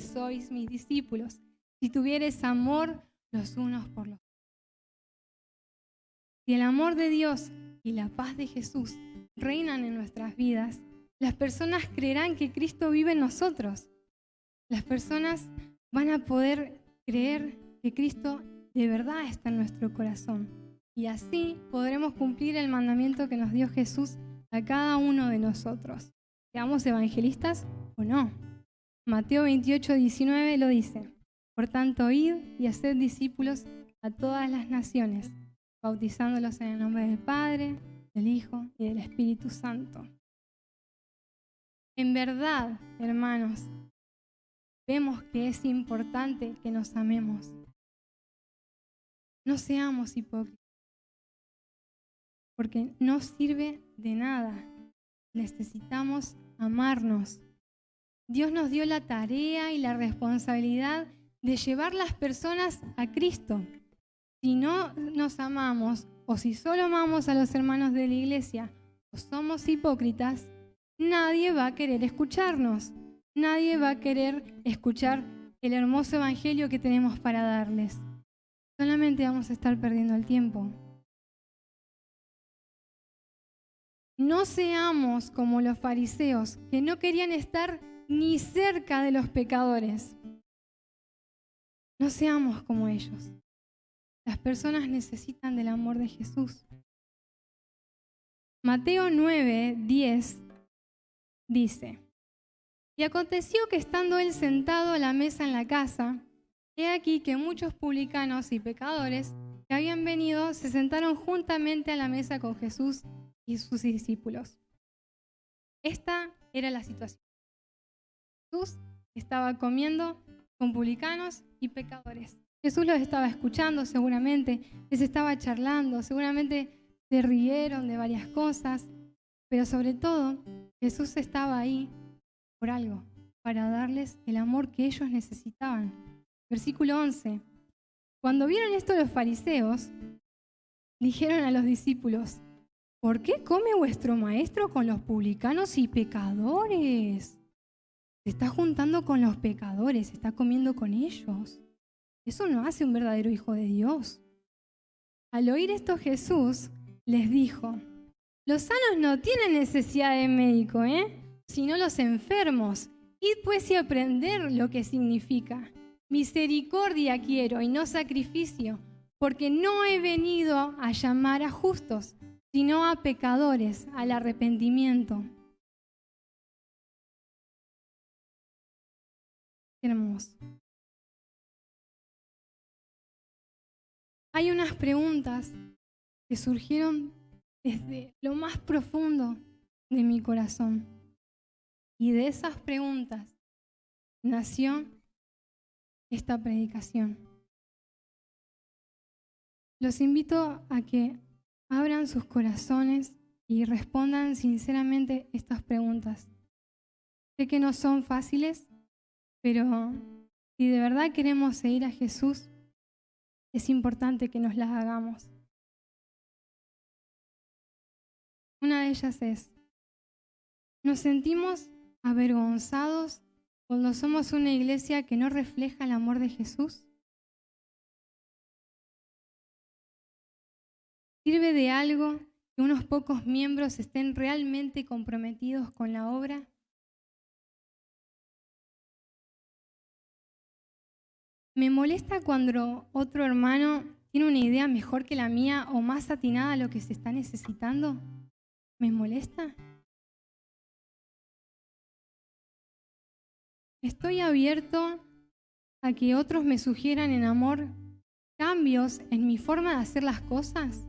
sois mis discípulos, si tuviereis amor los unos por los otros. Si el amor de Dios y la paz de Jesús reinan en nuestras vidas, las personas creerán que Cristo vive en nosotros. Las personas van a poder creer que Cristo de verdad está en nuestro corazón. Y así podremos cumplir el mandamiento que nos dio Jesús a cada uno de nosotros. ¿Seamos evangelistas o no? Mateo 28:19 lo dice: por tanto, id y haced discípulos a todas las naciones, bautizándolos en el nombre del Padre, del Hijo y del Espíritu Santo. En verdad, hermanos, vemos que es importante que nos amemos. No seamos hipócritas, porque no sirve de nada. Necesitamos amarnos. Dios nos dio la tarea y la responsabilidad de llevar las personas a Cristo. Si no nos amamos, o si solo amamos a los hermanos de la iglesia, o somos hipócritas, nadie va a querer escucharnos. Nadie va a querer escuchar el hermoso evangelio que tenemos para darles. Solamente vamos a estar perdiendo el tiempo. No seamos como los fariseos, que no querían estar ni cerca de los pecadores. No seamos como ellos. Las personas necesitan del amor de Jesús. Mateo 9:10 dice: y aconteció que estando él sentado a la mesa en la casa, he aquí que muchos publicanos y pecadores que habían venido se sentaron juntamente a la mesa con Jesús y sus discípulos. Esta era la situación. Jesús estaba comiendo con publicanos y pecadores. Jesús los estaba escuchando seguramente, les estaba charlando, seguramente se rieron de varias cosas, pero sobre todo Jesús estaba ahí por algo, para darles el amor que ellos necesitaban. Versículo 11. Cuando vieron esto los fariseos, dijeron a los discípulos: ¿por qué come vuestro maestro con los publicanos y pecadores? Se está juntando con los pecadores, se está comiendo con ellos. Eso no hace un verdadero hijo de Dios. Al oír esto, Jesús les dijo: los sanos no tienen necesidad de médico, sino los enfermos. Id pues y aprender lo que significa. Misericordia quiero y no sacrificio, porque no he venido a llamar a justos, sino a pecadores al arrepentimiento. Qué hermoso. Hay unas preguntas que surgieron desde lo más profundo de mi corazón. Y de esas preguntas nació esta predicación. Los invito a que abran sus corazones y respondan sinceramente estas preguntas. Sé que no son fáciles, pero si de verdad queremos seguir a Jesús, es importante que nos las hagamos. Una de ellas es: ¿nos sentimos avergonzados cuando somos una iglesia que no refleja el amor de Jesús? ¿Sirve de algo que unos pocos miembros estén realmente comprometidos con la obra? ¿Me molesta cuando otro hermano tiene una idea mejor que la mía o más atinada a lo que se está necesitando? ¿Me molesta? ¿Estoy abierto a que otros me sugieran en amor cambios en mi forma de hacer las cosas?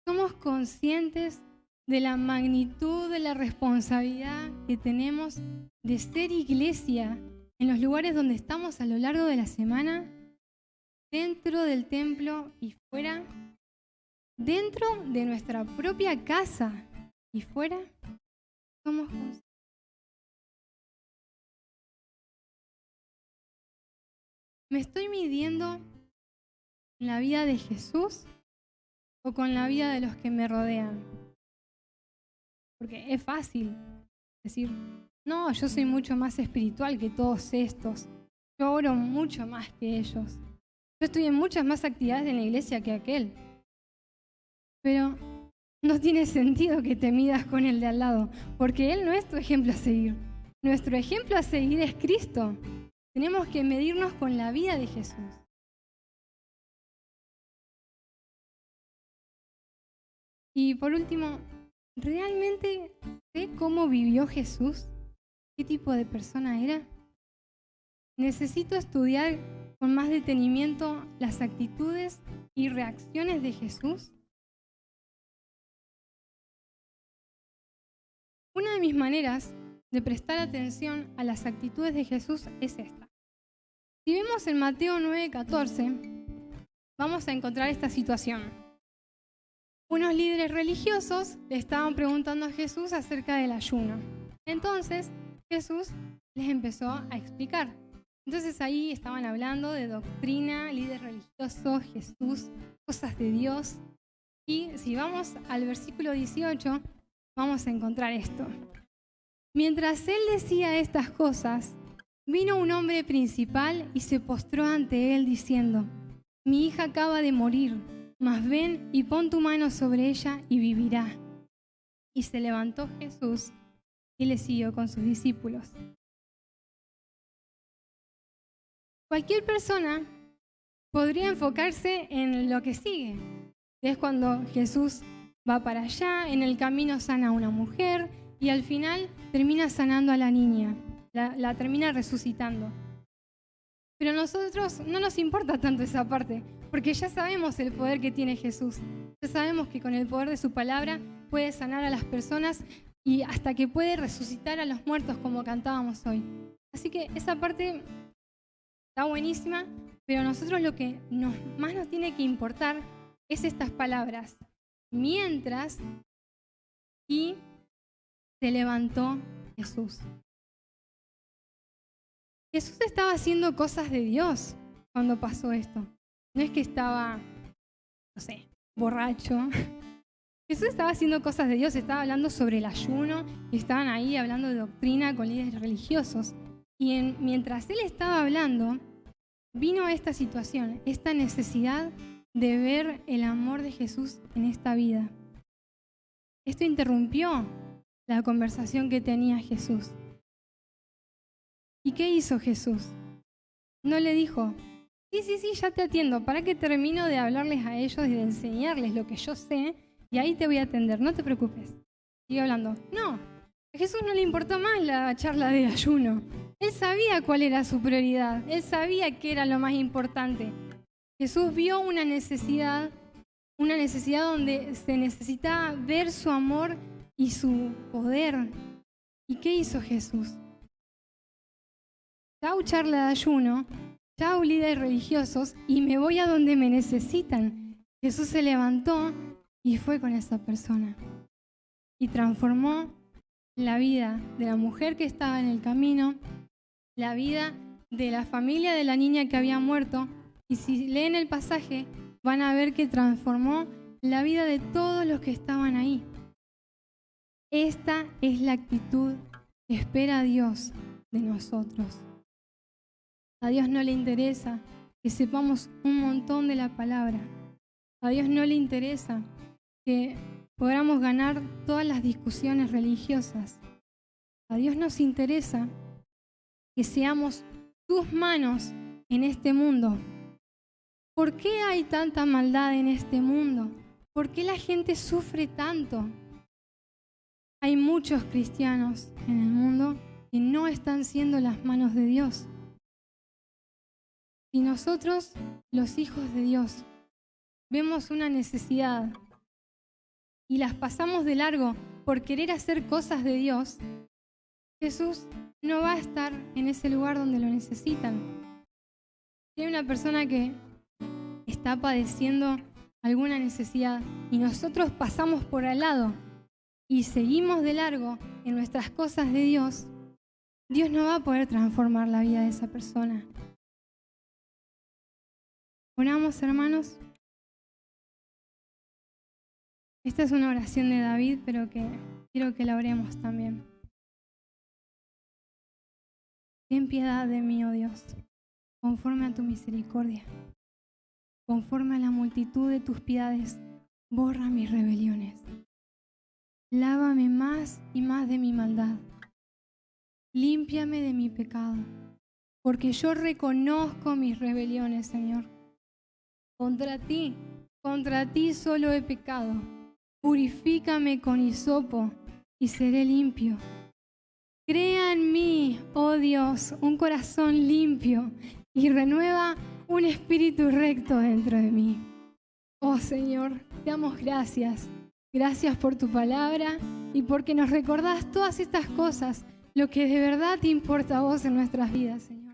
¿Somos conscientes de la magnitud de la responsabilidad que tenemos de ser iglesia en los lugares donde estamos a lo largo de la semana? Dentro del templo y fuera, dentro de nuestra propia casa y fuera, somos conscientes. ¿Me estoy midiendo en la vida de Jesús o con la vida de los que me rodean? Porque es fácil decir, no, yo soy mucho más espiritual que todos estos. Yo oro mucho más que ellos. Yo estoy en muchas más actividades en la iglesia que aquel. Pero no tiene sentido que te midas con el de al lado, porque él no es tu ejemplo a seguir. Nuestro ejemplo a seguir es Cristo. Tenemos que medirnos con la vida de Jesús. Y por último, ¿realmente sé cómo vivió Jesús? ¿Qué tipo de persona era? Necesito estudiar con más detenimiento las actitudes y reacciones de Jesús. Una de mis maneras de prestar atención a las actitudes de Jesús es esta. Si vemos en Mateo 9:14, vamos a encontrar esta situación. Unos líderes religiosos le estaban preguntando a Jesús acerca del ayuno. Entonces Jesús les empezó a explicar. Entonces ahí estaban hablando de doctrina, líder religioso, Jesús, cosas de Dios. Y si vamos al versículo 18, vamos a encontrar esto. Mientras él decía estas cosas, vino un hombre principal y se postró ante él diciendo, mi hija acaba de morir, mas ven y pon tu mano sobre ella y vivirá. Y se levantó Jesús y le siguió con sus discípulos. Cualquier persona podría enfocarse en lo que sigue. Es cuando Jesús va para allá, en el camino sana a una mujer y al final termina sanando a la niña, la termina resucitando. Pero a nosotros no nos importa tanto esa parte, porque ya sabemos el poder que tiene Jesús. Ya sabemos que con el poder de su palabra puede sanar a las personas y hasta que puede resucitar a los muertos como cantábamos hoy. Así que esa parte está buenísima, pero a nosotros lo que más nos tiene que importar es estas palabras. Mientras y se levantó Jesús. Jesús estaba haciendo cosas de Dios cuando pasó esto. No es que estaba, no sé, borracho. Jesús estaba haciendo cosas de Dios, estaba hablando sobre el ayuno, y estaban ahí hablando de doctrina con líderes religiosos. Y mientras él estaba hablando, vino esta situación, esta necesidad de ver el amor de Jesús en esta vida. Esto interrumpió la conversación que tenía Jesús. ¿Y qué hizo Jesús? No le dijo, sí, ya te atiendo, para que termino de hablarles a ellos y de enseñarles lo que yo sé, y ahí te voy a atender, no te preocupes. Sigue hablando. No, a Jesús no le importó más la charla de ayuno. Él sabía cuál era su prioridad, él sabía qué era lo más importante. Jesús vio una necesidad donde se necesitaba ver su amor y su poder. ¿Y qué hizo Jesús? Chau charla de ayuno, chau líderes religiosos, y me voy a donde me necesitan. Jesús se levantó y fue con esa persona. Y transformó la vida de la mujer que estaba en el camino, la vida de la familia de la niña que había muerto. Y si leen el pasaje, van a ver que transformó la vida de todos los que estaban ahí. Esta es la actitud que espera Dios de nosotros. A Dios no le interesa que sepamos un montón de la palabra. A Dios no le interesa que podamos ganar todas las discusiones religiosas. A Dios nos interesa que seamos sus manos en este mundo. ¿Por qué hay tanta maldad en este mundo? ¿Por qué la gente sufre tanto? Hay muchos cristianos en el mundo que no están siendo las manos de Dios. Si nosotros, los hijos de Dios, vemos una necesidad y las pasamos de largo por querer hacer cosas de Dios, Jesús no va a estar en ese lugar donde lo necesitan. Si hay una persona que está padeciendo alguna necesidad y nosotros pasamos por al lado y seguimos de largo en nuestras cosas de Dios, Dios no va a poder transformar la vida de esa persona. Oramos, hermanos. Esta es una oración de David, pero que quiero que la oremos también. Ten piedad de mí, oh Dios, conforme a tu misericordia. Conforme a la multitud de tus piedades, borra mis rebeliones. Lávame más y más de mi maldad. Límpiame de mi pecado, porque yo reconozco mis rebeliones, Señor. Contra ti solo he pecado. Purifícame con hisopo y seré limpio. Crea en mí, oh Dios, un corazón limpio y renueva un espíritu recto dentro de mí. Oh Señor, te damos gracias. Gracias por tu palabra y porque nos recordás todas estas cosas, lo que de verdad te importa a vos en nuestras vidas, Señor.